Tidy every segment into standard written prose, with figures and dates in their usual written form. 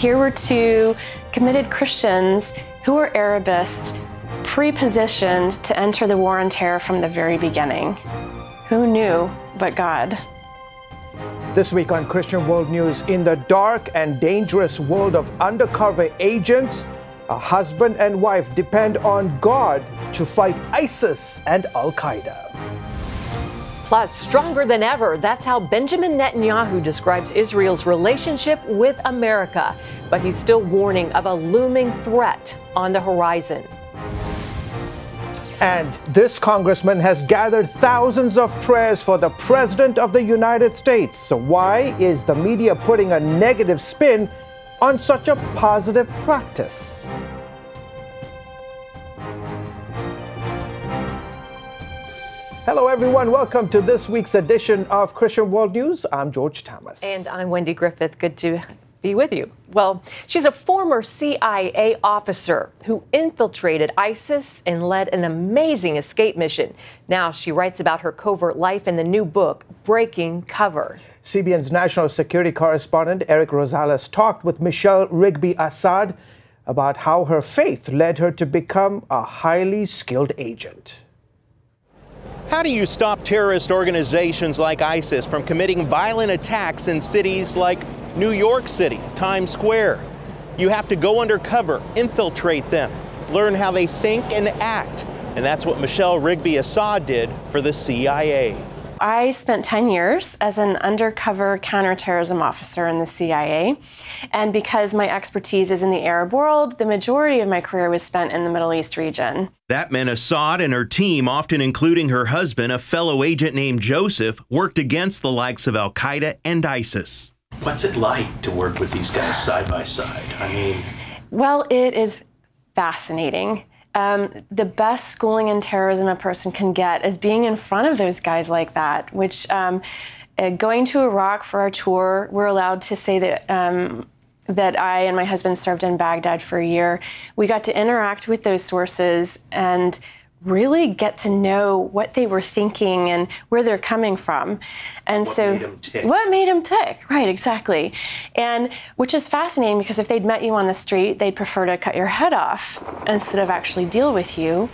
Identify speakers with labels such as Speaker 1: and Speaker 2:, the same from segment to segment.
Speaker 1: Here were two committed Christians who were Arabists, pre-positioned to enter the war on terror from the very beginning. Who knew but God?
Speaker 2: This week on Christian World News, in the dark and dangerous world of undercover agents, a husband and wife depend on God to fight ISIS and Al-Qaeda.
Speaker 3: Plus, stronger than ever, that's how Benjamin Netanyahu describes Israel's relationship with America. But he's still warning of a looming threat on the horizon.
Speaker 2: And this congressman has gathered thousands of prayers for the President of the United States. So why is the media putting a negative spin on such a positive practice? Hello, everyone. Welcome to this week's edition of Christian World News. I'm George Thomas.
Speaker 3: And I'm Wendy Griffith. Good to be with you. Well, she's a former CIA officer who infiltrated ISIS and led an amazing escape mission. Now she writes about her covert life in the new book, Breaking Cover.
Speaker 2: CBN's national security correspondent Eric Rosales talked with Michelle Rigby Assad about how her faith led her to become a highly skilled agent.
Speaker 4: How do you stop terrorist organizations like ISIS from committing violent attacks in cities like New York City, Times Square? You have to go undercover, infiltrate them, learn how they think and act. And that's what Michelle Rigby Assad did for the CIA.
Speaker 1: I spent 10 years as an undercover counterterrorism officer in the CIA. And because my expertise is in the Arab world, the majority of my career was spent in the Middle East region.
Speaker 4: That meant Assad and her team, often including her husband, a fellow agent named Joseph, worked against the likes of Al-Qaeda and ISIS.
Speaker 5: What's it like to work with these guys side by side?
Speaker 1: Well, it is fascinating. The best schooling in terrorism a person can get is being in front of those guys like that, which going to Iraq for our tour, we're allowed to say that that I and my husband served in Baghdad for a year. We got to interact with those sources and really get to know what they were thinking and where they're coming from. And
Speaker 5: what made them tick?
Speaker 1: What made them tick? Right, exactly. And which is fascinating because if they'd met you on the street, they'd prefer to cut your head off instead of actually deal with you.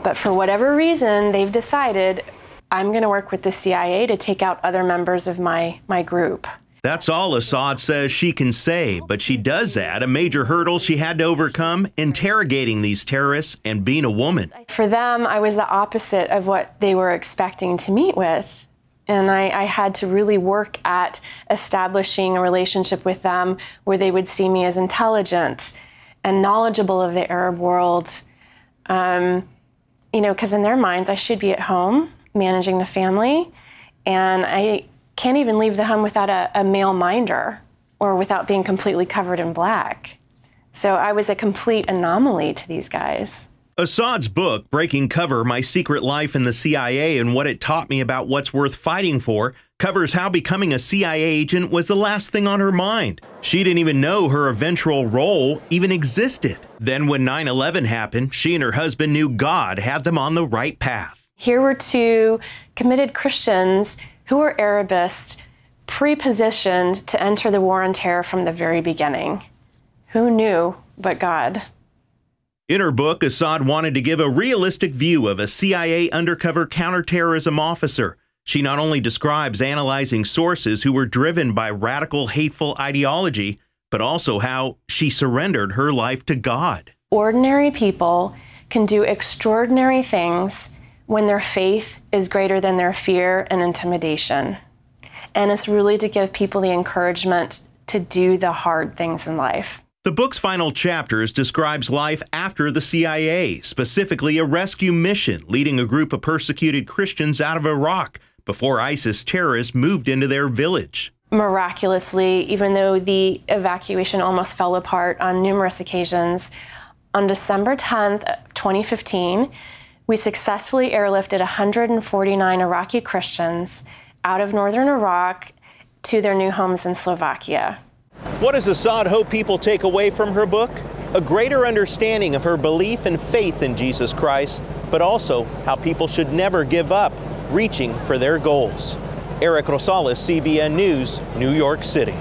Speaker 1: But for whatever reason, they've decided, I'm going to work with the CIA to take out other members of my group.
Speaker 4: That's all Assad says she can say, but she does add a major hurdle she had to overcome, interrogating these terrorists and being a woman.
Speaker 1: For them, I was the opposite of what they were expecting to meet with. And I had to really work at establishing a relationship with them where they would see me as intelligent and knowledgeable of the Arab world. You know, because in their minds, I should be at home managing the family, and I can't even leave the home without a male minder or without being completely covered in black. So I was a complete anomaly to these guys.
Speaker 4: Assad's book, Breaking Cover, My Secret Life in the CIA and What It Taught Me About What's Worth Fighting For, covers how becoming a CIA agent was the last thing on her mind. She didn't even know her eventual role even existed. Then when 9/11 happened, she and her husband knew God had them on the right path.
Speaker 1: Here were two committed Christians who were Arabists, pre-positioned to enter the war on terror from the very beginning. Who knew but God?
Speaker 4: In her book, Assad wanted to give a realistic view of a CIA undercover counterterrorism officer. She not only describes analyzing sources who were driven by radical, hateful ideology, but also how she surrendered her life to God.
Speaker 1: Ordinary people can do extraordinary things when their faith is greater than their fear and intimidation. And it's really to give people the encouragement to do the hard things in life.
Speaker 4: The book's final chapters describes life after the CIA, specifically a rescue mission leading a group of persecuted Christians out of Iraq before ISIS terrorists moved into their village.
Speaker 1: Miraculously, even though the evacuation almost fell apart on numerous occasions, on December 10th, 2015, we successfully airlifted 149 Iraqi Christians out of northern Iraq to their new homes in Slovakia.
Speaker 4: What does Assad hope people take away from her book? A greater understanding of her belief and faith in Jesus Christ, but also how people should never give up, reaching for their goals. Eric Rosales, CBN News, New York City.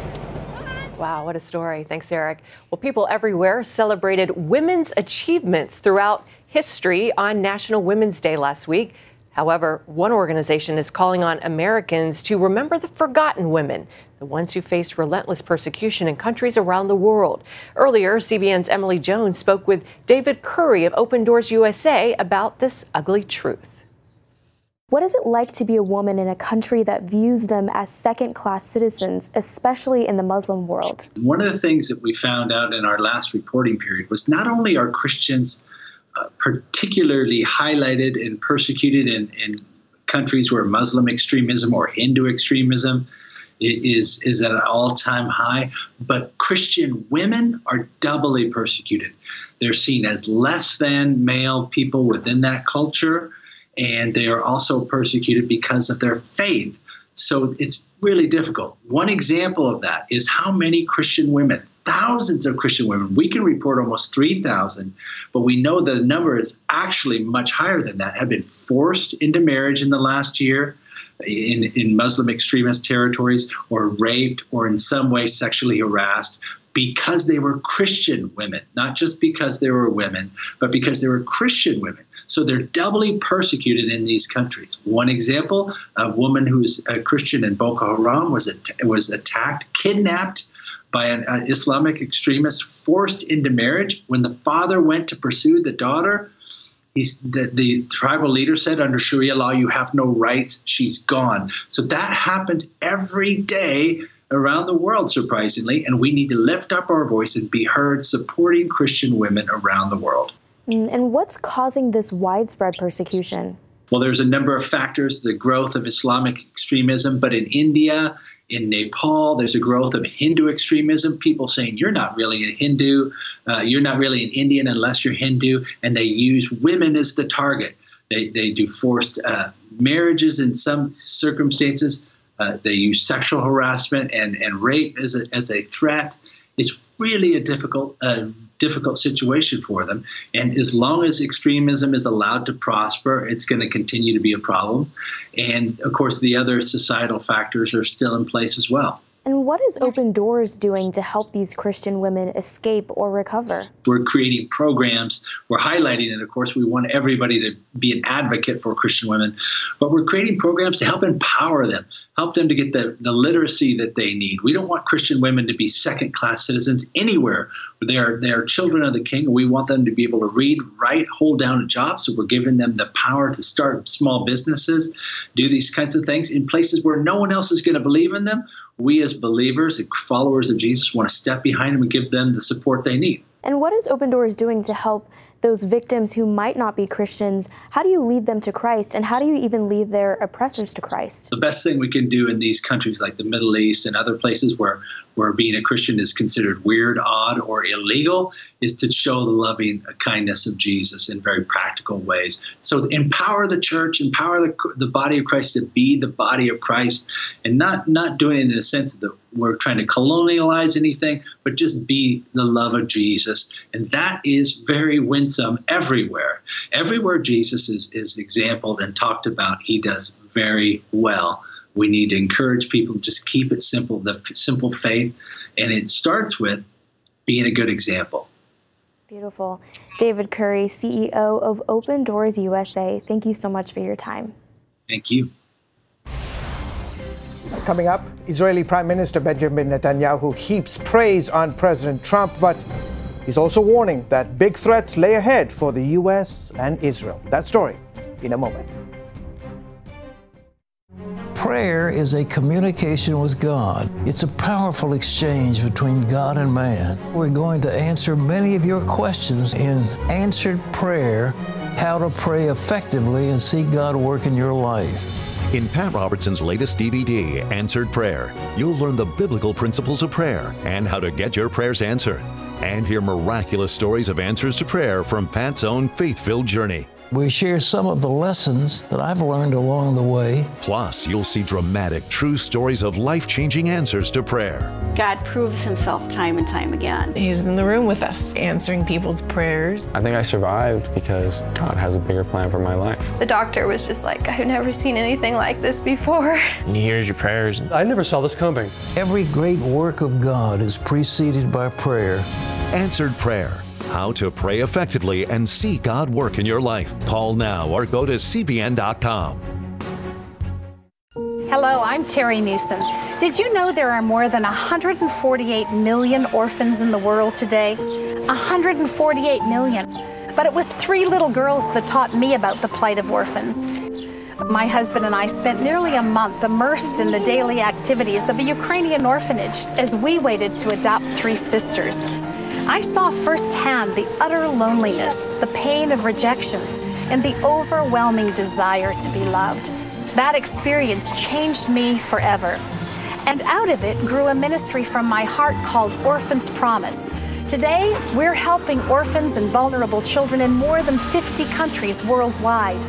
Speaker 3: Wow, what a story. Thanks, Eric. Well, people everywhere celebrated women's achievements throughout history on National Women's Day last week. However, one organization is calling on Americans to remember the forgotten women, the ones who faced relentless persecution in countries around the world. Earlier, CBN's Emily Jones spoke with David Curry of Open Doors USA about this ugly truth.
Speaker 6: What is it like to be a woman in a country that views them as second-class citizens, especially in the Muslim world?
Speaker 5: One of the things that we found out in our last reporting period was not only are Christians particularly highlighted and persecuted in countries where Muslim extremism or Hindu extremism is at an all-time high, but Christian women are doubly persecuted. They're seen as less than male people within that culture, and they are also persecuted because of their faith. So it's really difficult. One example of that is how many Christian women, thousands of Christian women, we can report almost 3,000, but we know the number is actually much higher than that, have been forced into marriage in the last year in Muslim extremist territories, or raped, or in some way sexually harassed because they were Christian women, not just because they were women, but because they were Christian women. So they're doubly persecuted in these countries. One example, a woman who's a Christian in Boko Haram was attacked, kidnapped by an Islamic extremist, forced into marriage. When the father went to pursue the daughter, the tribal leader said, under Sharia law, you have no rights. She's gone. So that happens every day around the world, surprisingly, and we need to lift up our voice and be heard supporting Christian women around the world.
Speaker 6: And what's causing this widespread persecution?
Speaker 5: Well, there's a number of factors, the growth of Islamic extremism, but in India, in Nepal, there's a growth of Hindu extremism, people saying you're not really a Hindu, you're not really an Indian unless you're Hindu, and they use women as the target. They do forced marriages in some circumstances. They use sexual harassment and rape as a threat. It's really a difficult situation for them. And as long as extremism is allowed to prosper, it's going to continue to be a problem. And, of course, the other societal factors are still in place as well.
Speaker 6: And what is Open Doors doing to help these Christian women escape or recover?
Speaker 5: We're creating programs. We're highlighting it. Of course, we want everybody to be an advocate for Christian women. But we're creating programs to help empower them, help them to get the literacy that they need. We don't want Christian women to be second-class citizens anywhere. They are children of the King. We want them to be able to read, write, hold down a job. So we're giving them the power to start small businesses, do these kinds of things in places where no one else is going to believe in them. We as believers and followers of Jesus want to step behind them and give them the support they need.
Speaker 6: And what is Open Doors doing to help those victims who might not be Christians? How do you lead them to Christ, and how do you even lead their oppressors to Christ?
Speaker 5: The best thing we can do in these countries like the Middle East and other places where being a Christian is considered weird, odd, or illegal is to show the loving kindness of Jesus in very practical ways. So empower the church, empower the body of Christ to be the body of Christ, and not doing it in the sense that we're trying to colonialize anything, but just be the love of Jesus. And that is very winsome everywhere. Everywhere Jesus is exampled and talked about, he does very well. We need to encourage people to just keep it simple, the simple faith. And it starts with being a good example.
Speaker 6: Beautiful. David Curry, CEO of Open Doors USA, thank you so much for your time.
Speaker 5: Thank you.
Speaker 2: Coming up, Israeli Prime Minister Benjamin Netanyahu heaps praise on President Trump, but he's also warning that big threats lay ahead for the U.S. and Israel. That story in a moment.
Speaker 7: Prayer is a communication with God. It's a powerful exchange between God and man. We're going to answer many of your questions in Answered Prayer, how to pray effectively and see God work in your life.
Speaker 8: In Pat Robertson's latest DVD, Answered Prayer, you'll learn the biblical principles of prayer and how to get your prayers answered, and hear miraculous stories of answers to prayer from Pat's own faith-filled journey.
Speaker 7: We share some of the lessons that I've learned along the way.
Speaker 8: Plus, you'll see dramatic, true stories of life-changing answers to prayer.
Speaker 9: God proves himself time and time again.
Speaker 10: He's in the room with us, answering people's prayers.
Speaker 11: I think I survived because God has a bigger plan for my life.
Speaker 12: The doctor was just like, I've never seen anything like this before.
Speaker 11: He hears your prayers.
Speaker 13: I never saw this coming.
Speaker 7: Every great work of God is preceded by prayer.
Speaker 8: Answered Prayer. How to pray effectively and see God work in your life. Call now or go to cbn.com.
Speaker 14: Hello, I'm Terry Newsom. Did you know there are more than 148 million orphans in the world today? 148 million. But it was 3 little girls that taught me about the plight of orphans. My husband and I spent nearly a month immersed in the daily activities of a Ukrainian orphanage as we waited to adopt 3 sisters. I saw firsthand the utter loneliness, the pain of rejection, and the overwhelming desire to be loved. That experience changed me forever. And out of it grew a ministry from my heart called Orphans Promise. Today, we're helping orphans and vulnerable children in more than 50 countries worldwide.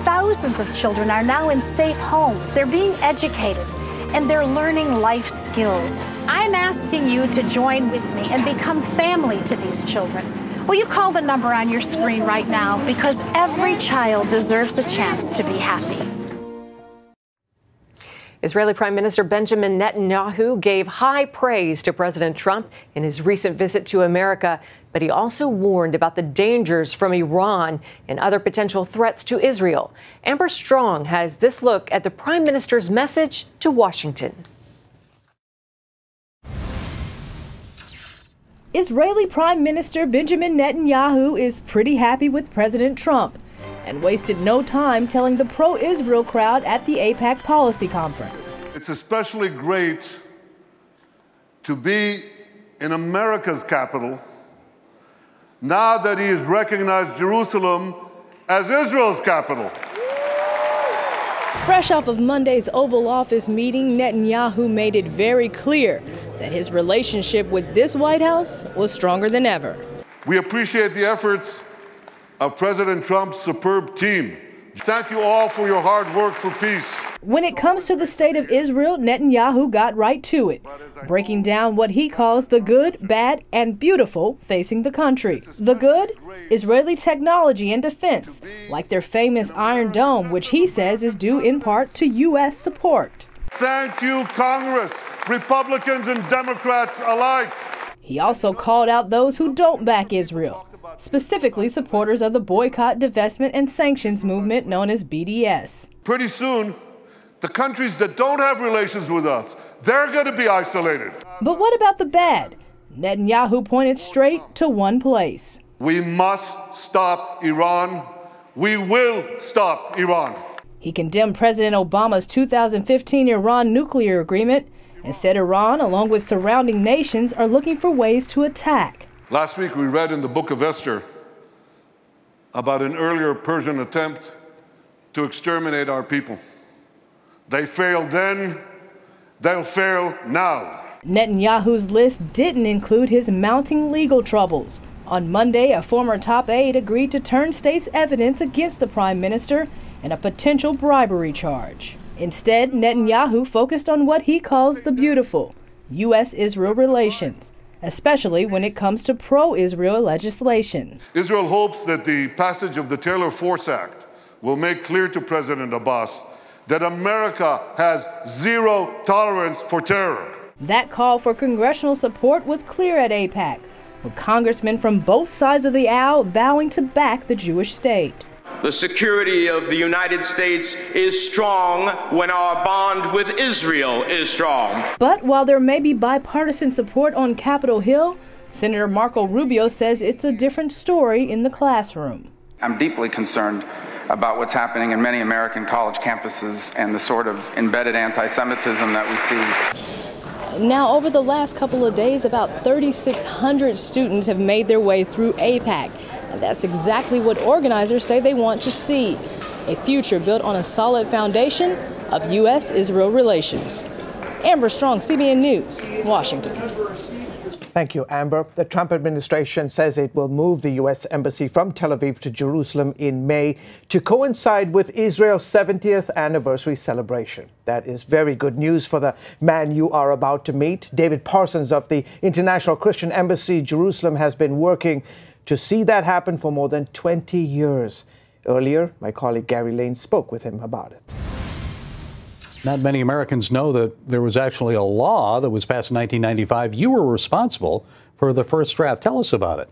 Speaker 14: Thousands of children are now in safe homes. They're being educated, and they're learning life skills. I'm asking you to join with me and become family to these children. Will you call the number on your screen right now? Because every child deserves a chance to be happy.
Speaker 3: Israeli Prime Minister Benjamin Netanyahu gave high praise to President Trump in his recent visit to America, but he also warned about the dangers from Iran and other potential threats to Israel. Amber Strong has this look at the Prime Minister's message to Washington.
Speaker 15: Israeli Prime Minister Benjamin Netanyahu is pretty happy with President Trump and wasted no time telling the pro-Israel crowd at the AIPAC policy conference.
Speaker 16: It's especially great to be in America's capital now that he has recognized Jerusalem as Israel's capital.
Speaker 15: Fresh off of Monday's Oval Office meeting, Netanyahu made it very clear that his relationship with this White House was stronger than ever.
Speaker 16: We appreciate the efforts of President Trump's superb team. Thank you all for your hard work for peace.
Speaker 15: When it comes to the state of Israel, Netanyahu got right to it, breaking down what he calls the good, bad, and beautiful facing the country. The good, Israeli technology and defense, like their famous Iron Dome, which he says is due in part to U.S. support.
Speaker 16: Thank you, Congress, Republicans and Democrats alike.
Speaker 15: He also called out those who don't back Israel, specifically supporters of the boycott, divestment, and sanctions movement known as BDS.
Speaker 16: Pretty soon, the countries that don't have relations with us, they're going to be isolated.
Speaker 15: But what about the bad? Netanyahu pointed straight to one place.
Speaker 16: We must stop Iran. We will stop Iran.
Speaker 15: He condemned President Obama's 2015 Iran nuclear agreement and said Iran, along with surrounding nations, are looking for ways to attack.
Speaker 16: Last week we read in the book of Esther about an earlier Persian attempt to exterminate our people. They failed then, they'll fail now.
Speaker 15: Netanyahu's list didn't include his mounting legal troubles. On Monday, a former top aide agreed to turn state's evidence against the prime minister in a potential bribery charge. Instead, Netanyahu focused on what he calls the beautiful U.S.-Israel relations, especially when it comes to pro-Israel legislation.
Speaker 16: Israel hopes that the passage of the Taylor Force Act will make clear to President Abbas that America has zero tolerance for terror.
Speaker 15: That call for congressional support was clear at AIPAC, with congressmen from both sides of the aisle vowing to back the Jewish state.
Speaker 17: The security of the United States is strong when our bond with Israel is strong.
Speaker 15: But while there may be bipartisan support on Capitol Hill, Senator Marco Rubio says it's a different story in the classroom.
Speaker 18: I'm deeply concerned about what's happening in many American college campuses and the sort of embedded anti-Semitism that we see.
Speaker 15: Now, over the last couple of days, about 3,600 students have made their way through AIPAC. And that's exactly what organizers say they want to see, a future built on a solid foundation of U.S.-Israel relations. Amber Strong, CBN News, Washington.
Speaker 2: Thank you, Amber. The Trump administration says it will move the U.S. embassy from Tel Aviv to Jerusalem in May to coincide with Israel's 70th anniversary celebration. That is very good news for the man you are about to meet. David Parsons of the International Christian Embassy, Jerusalem, has been working to see that happen for more than 20 years. Earlier, my colleague Gary Lane spoke with him about it.
Speaker 13: Not many Americans know that there was actually a law that was passed in 1995. You were responsible for the first draft. Tell us about it.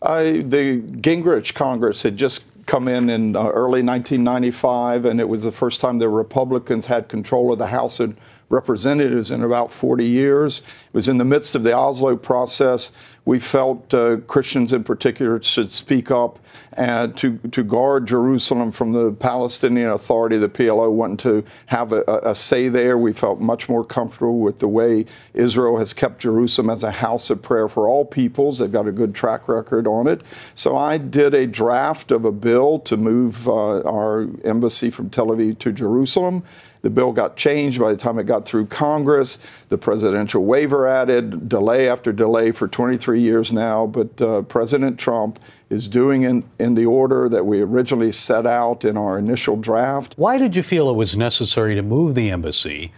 Speaker 19: The Gingrich Congress had just come in early 1995, and it was the first time the Republicans had control of the House of Representatives in about 40 years. It was in the midst of the Oslo process. We felt Christians in particular should speak up and to guard Jerusalem from the Palestinian Authority. The PLO wanted to have a say there. We felt much more comfortable with the way Israel has kept Jerusalem as a house of prayer for all peoples. They've got a good track record on it. So I did a draft of a bill to move our embassy from Tel Aviv to Jerusalem. The bill got changed by the time it got through Congress. The presidential waiver added, delay after delay for 23 years now. But President Trump is doing in the order that we originally set out in our initial draft.
Speaker 13: Why did you feel it was necessary to move the embassy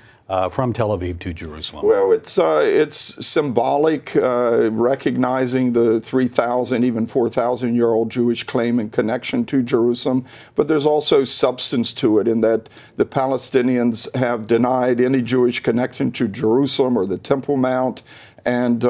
Speaker 13: from Tel Aviv to Jerusalem?
Speaker 19: Well, it's symbolic, recognizing the 3,000, even 4,000-year-old Jewish claim and connection to Jerusalem. But there's also substance to it in that the Palestinians have denied any Jewish connection to Jerusalem or the Temple Mount. And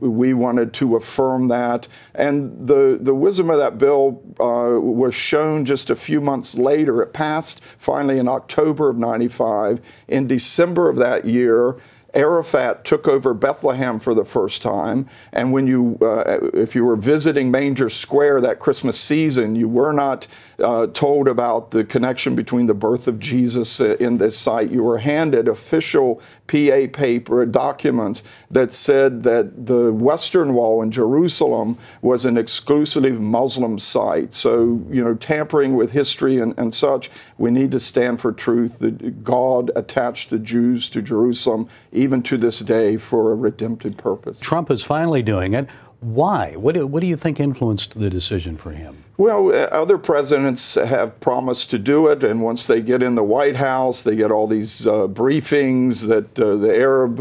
Speaker 19: we wanted to affirm that. And the wisdom of that bill was shown just a few months later. It passed finally in October of '95. In December of that year, Arafat took over Bethlehem for the first time, and when if you were visiting Manger Square that Christmas season, you were not told about the connection between the birth of Jesus in this site. You were handed official PA paper documents that said that the Western Wall in Jerusalem was an exclusively Muslim site. So, tampering with history and such, we need to stand for truth that God attached the Jews to Jerusalem, even to this day, for a redemptive purpose.
Speaker 13: Trump is finally doing it. Why? What do you think influenced the decision for him?
Speaker 19: Well, other presidents have promised to do it, and once they get in the White House, they get all these briefings that the Arabs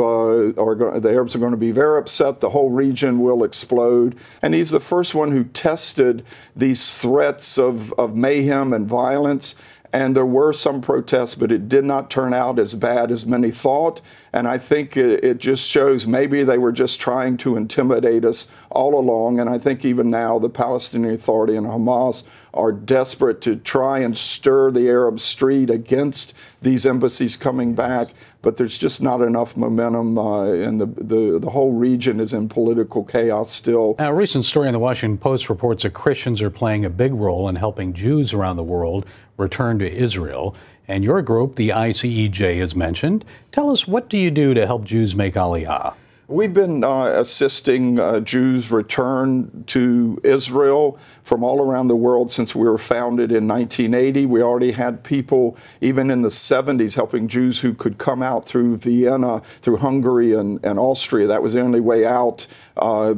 Speaker 19: are going to be very upset. The whole region will explode. And he's the first one who tested these threats of mayhem and violence. And there were some protests, but it did not turn out as bad as many thought. And I think it just shows maybe they were just trying to intimidate us all along. And I think even now the Palestinian Authority and Hamas are desperate to try and stir the Arab street against these embassies coming back. But there's just not enough momentum, and the whole region is in political chaos still.
Speaker 13: Now, a recent story in the Washington Post reports that Christians are playing a big role in helping Jews around the world return to Israel. And your group, the ICEJ, is mentioned. Tell us, what do you do to help Jews make Aliyah?
Speaker 19: We've been assisting Jews return to Israel from all around the world since we were founded in 1980. We already had people, even in the 70s, helping Jews who could come out through Vienna, through Hungary and Austria. That was the only way out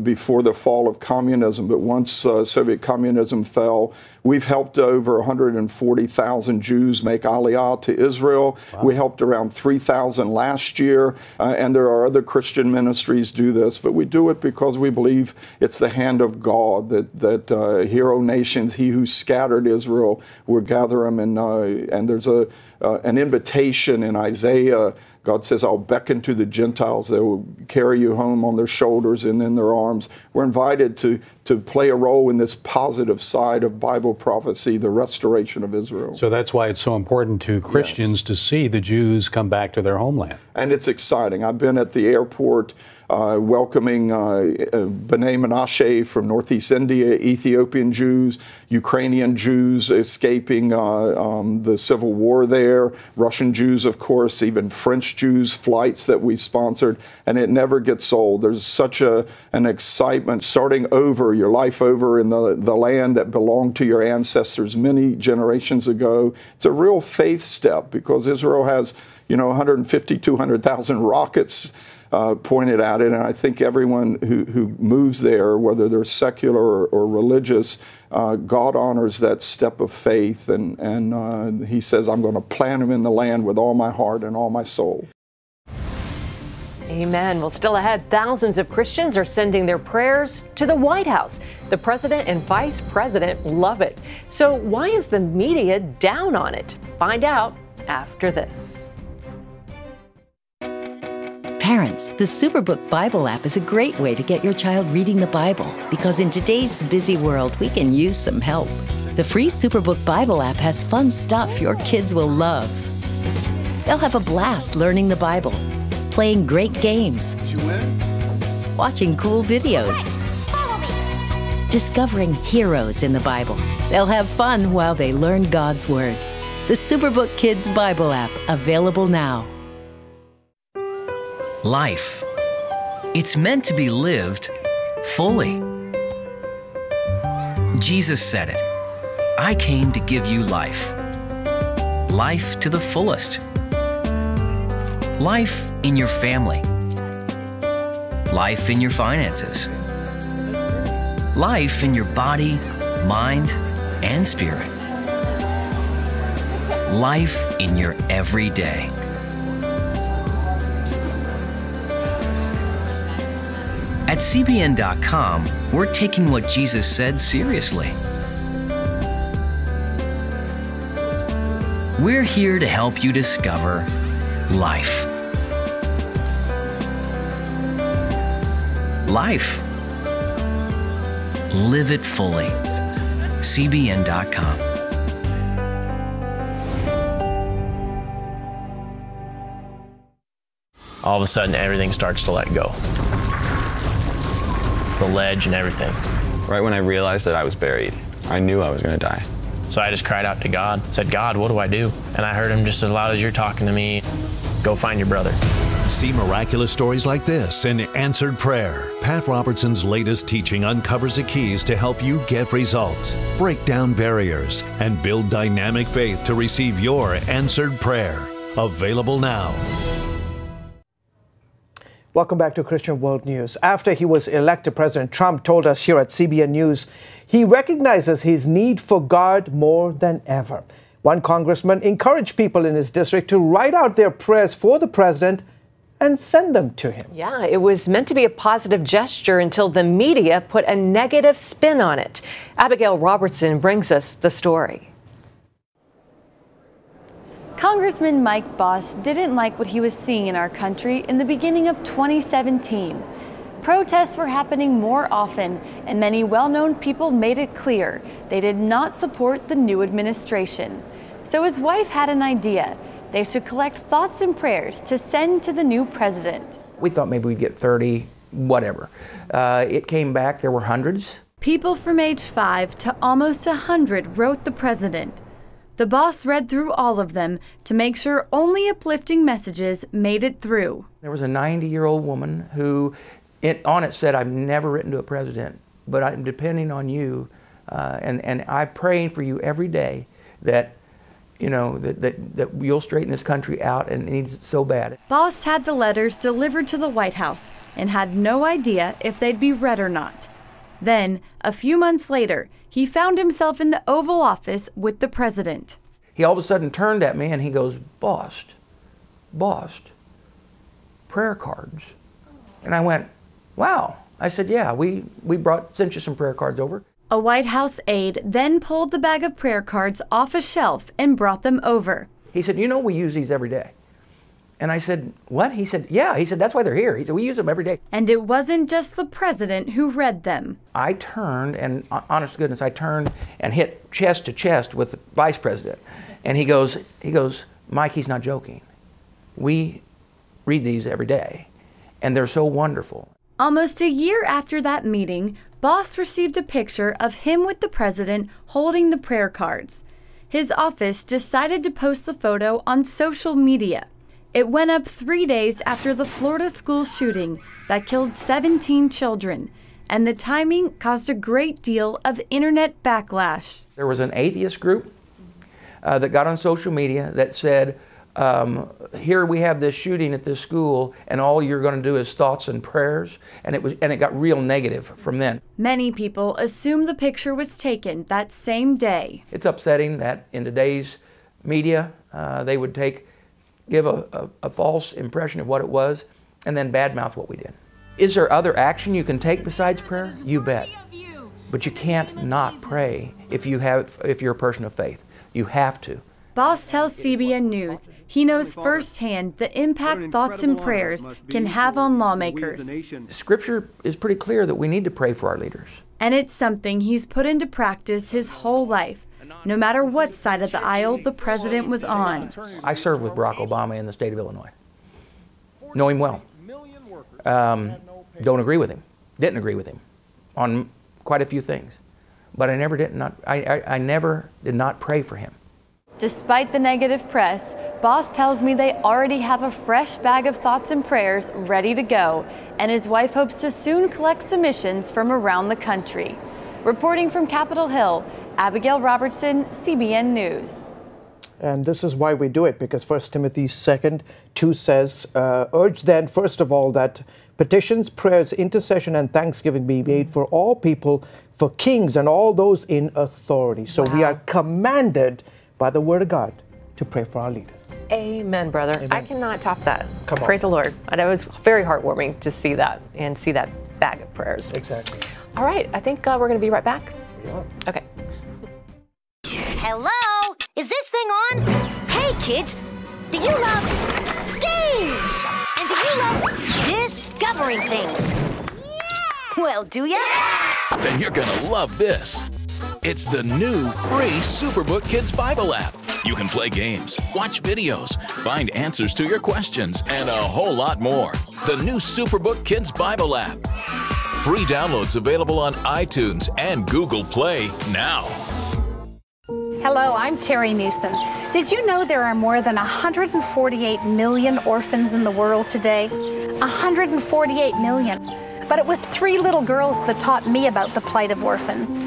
Speaker 19: before the fall of communism. But once Soviet communism fell, we've helped over 140,000 Jews make Aliyah to Israel. Wow. We helped around 3,000 last year, and there are other Christian ministries do this, but we do it because we believe it's the hand of God that hero nations, he who scattered Israel, will gather them. And there's an invitation in Isaiah. God says, I'll beckon to the Gentiles. They will carry you home on their shoulders and in their arms. We're invited to play a role in this positive side of Bible prophecy, the restoration of Israel.
Speaker 13: So that's why it's so important to Christians to see the Jews come back to their homeland.
Speaker 19: And it's exciting. I've been at the airport welcoming B'nai Menashe from Northeast India, Ethiopian Jews, Ukrainian Jews escaping the civil war there, Russian Jews, of course, even French Jews, flights that we sponsored, and it never gets old. There's such an excitement, starting over, your life over in the land that belonged to your ancestors many generations ago. It's a real faith step because Israel has 150, 200,000 rockets pointed at it. And I think everyone who moves there, whether they're secular or religious, God honors that step of faith. And he says, I'm going to plant him in the land with all my heart and all my soul.
Speaker 3: Amen. Well, still ahead, thousands of Christians are sending their prayers to the White House. The president and vice president love it. So why is the media down on it? Find out after this.
Speaker 20: Parents, the Superbook Bible app is a great way to get your child reading the Bible, because in today's busy world, we can use some help. The free Superbook Bible app has fun stuff your kids will love. They'll have a blast learning the Bible, playing great games,
Speaker 19: Did you win?
Speaker 20: watching cool videos, discovering heroes in the Bible. They'll have fun while they learn God's Word. The Superbook Kids Bible app, available now.
Speaker 21: Life. It's meant to be lived fully. Jesus said it. I came to give you life. Life to the fullest. Life in your family. Life in your finances. Life in your body, mind, and spirit. Life in your everyday. At CBN.com, we're taking what Jesus said seriously. We're here to help you discover life. Life. Live it fully. CBN.com.
Speaker 22: All of a sudden, everything starts to let go. The ledge and everything.
Speaker 11: Right when I realized that I was buried, I knew I was going to die.
Speaker 22: So I just cried out to God, said, God, what do I do? And I heard him just as loud as you're talking to me, go find your brother.
Speaker 8: See miraculous stories like this in Answered Prayer. Pat Robertson's latest teaching uncovers the keys to help you get results, break down barriers, and build dynamic faith to receive your answered prayer. Available now.
Speaker 2: Welcome back to Christian World News. After he was elected, President Trump told us here at CBN News he recognizes his need for God more than ever. One congressman encouraged people in his district to write out their prayers for the president and send them to him.
Speaker 3: Yeah, it was meant to be a positive gesture until the media put a negative spin on it. Abigail Robertson brings us the story.
Speaker 23: Congressman Mike Boss didn't like what he was seeing in our country in the beginning of 2017. Protests were happening more often, and many well-known people made it clear they did not support the new administration. So his wife had an idea. They should collect thoughts and prayers to send to the new president.
Speaker 24: We thought maybe we'd get 30, whatever. It came back, there were hundreds.
Speaker 23: People from age 5 to almost 100 wrote the president. The boss read through all of them to make sure only uplifting messages made it through.
Speaker 24: There was a 90-year-old woman who on it said, I've never written to a president, but I'm depending on you, and I'm praying for you every day that, you know, that you'll straighten this country out, and it needs it so bad.
Speaker 23: Boss had the letters delivered to the White House and had no idea if they'd be read or not. Then, a few months later, he found himself in the Oval Office with the president.
Speaker 24: He all of a sudden turned at me and he goes, bossed, prayer cards. And I went, wow. I said, yeah, we sent you some prayer cards over.
Speaker 23: A White House aide then pulled the bag of prayer cards off a shelf and brought them over.
Speaker 24: He said, you know, we use these every day. And I said, what? He said, yeah. He said, that's why they're here. He said, we use them every day.
Speaker 23: And it wasn't just the president who read them.
Speaker 24: I turned, and honest to goodness, I turned and hit chest to chest with the vice president. And he goes, Mike, he's not joking. We read these every day, and they're so wonderful.
Speaker 23: Almost a year after that meeting, Boss received a picture of him with the president holding the prayer cards. His office decided to post the photo on social media. It went up 3 days after the Florida school shooting that killed 17 children, and the timing caused a great deal of internet backlash.
Speaker 24: There was an atheist group that got on social media that said, Here we have this shooting at this school, and all you're going to do is thoughts and prayers, and it got real negative from then.
Speaker 23: Many people assume the picture was taken that same day.
Speaker 24: It's upsetting that in today's media, they would give a false impression of what it was, and then badmouth what we did. Is there other action you can take besides prayer? You bet. But you can't not pray if you're a person of faith. You have to.
Speaker 23: Boss tells CBN News he knows firsthand the impact thoughts and prayers can have on lawmakers.
Speaker 24: Scripture is pretty clear that we need to pray for our leaders.
Speaker 23: And it's something he's put into practice his whole life, no matter what side of the aisle the president was on.
Speaker 24: I served with Barack Obama in the state of Illinois. Know him well. Don't agree with him. Didn't agree with him on quite a few things. But I never did not pray for him.
Speaker 23: Despite the negative press, Boss tells me they already have a fresh bag of thoughts and prayers ready to go, and his wife hopes to soon collect submissions from around the country. Reporting from Capitol Hill, Abigail Robertson, CBN News.
Speaker 2: And this is why we do it, because 1 Timothy 2:2 says, urge then, first of all, that petitions, prayers, intercession, and thanksgiving be made for all people, for kings and all those in authority. So we are commanded by the Word of God to pray for our leaders.
Speaker 3: Amen, brother. Amen. I cannot top that.
Speaker 2: Come on.
Speaker 3: Praise the Lord. And it was very heartwarming to see that and see that bag of prayers.
Speaker 2: Exactly.
Speaker 3: All right. I think we're going to be right back.
Speaker 2: We are.
Speaker 3: Okay.
Speaker 1: Hello? Is this thing on? Hey, kids. Do you love games? And do you love discovering things? Yeah. Well, do ya?
Speaker 4: Then you're going to love this. It's the new free Superbook Kids Bible app. You can play games, watch videos, find answers to your questions, and a whole lot more. The new Superbook Kids Bible app. Free downloads available on iTunes and Google Play now.
Speaker 14: Hello, I'm Terry Newsom. Did you know there are more than 148 million orphans in the world today? 148 million. But it was 3 little girls that taught me about the plight of orphans.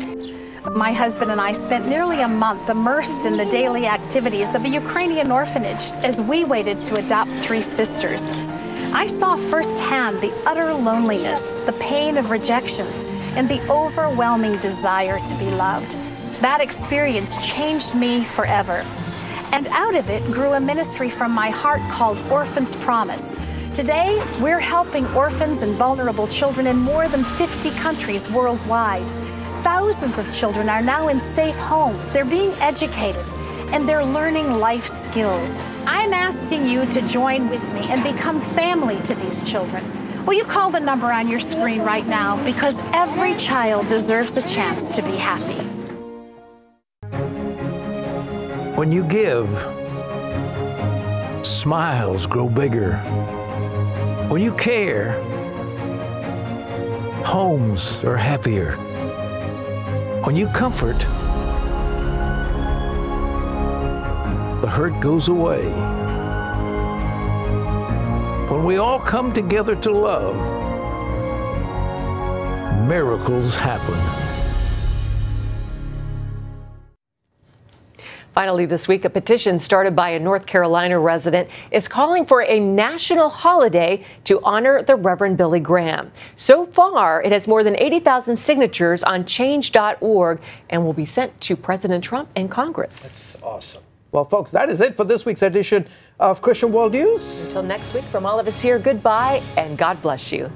Speaker 14: My husband and I spent nearly a month immersed in the daily activities of a Ukrainian orphanage as we waited to adopt 3 sisters. I saw firsthand the utter loneliness, the pain of rejection, and the overwhelming desire to be loved. That experience changed me forever. And out of it grew a ministry from my heart called Orphans Promise. Today, we're helping orphans and vulnerable children in more than 50 countries worldwide. Thousands of children are now in safe homes. They're being educated, and they're learning life skills. I'm asking you to join with me and become family to these children. Will you call the number on your screen right now? Because every child deserves a chance to be happy.
Speaker 7: When you give, smiles grow bigger. When you care, homes are happier. When you comfort, the hurt goes away. When we all come together to love, miracles happen.
Speaker 3: Finally this week, a petition started by a North Carolina resident is calling for a national holiday to honor the Reverend Billy Graham. So far, it has more than 80,000 signatures on change.org and will be sent to President Trump and Congress.
Speaker 2: That's awesome. Well, folks, that is it for this week's edition of Christian World News.
Speaker 3: Until next week, from all of us here, goodbye and God bless you.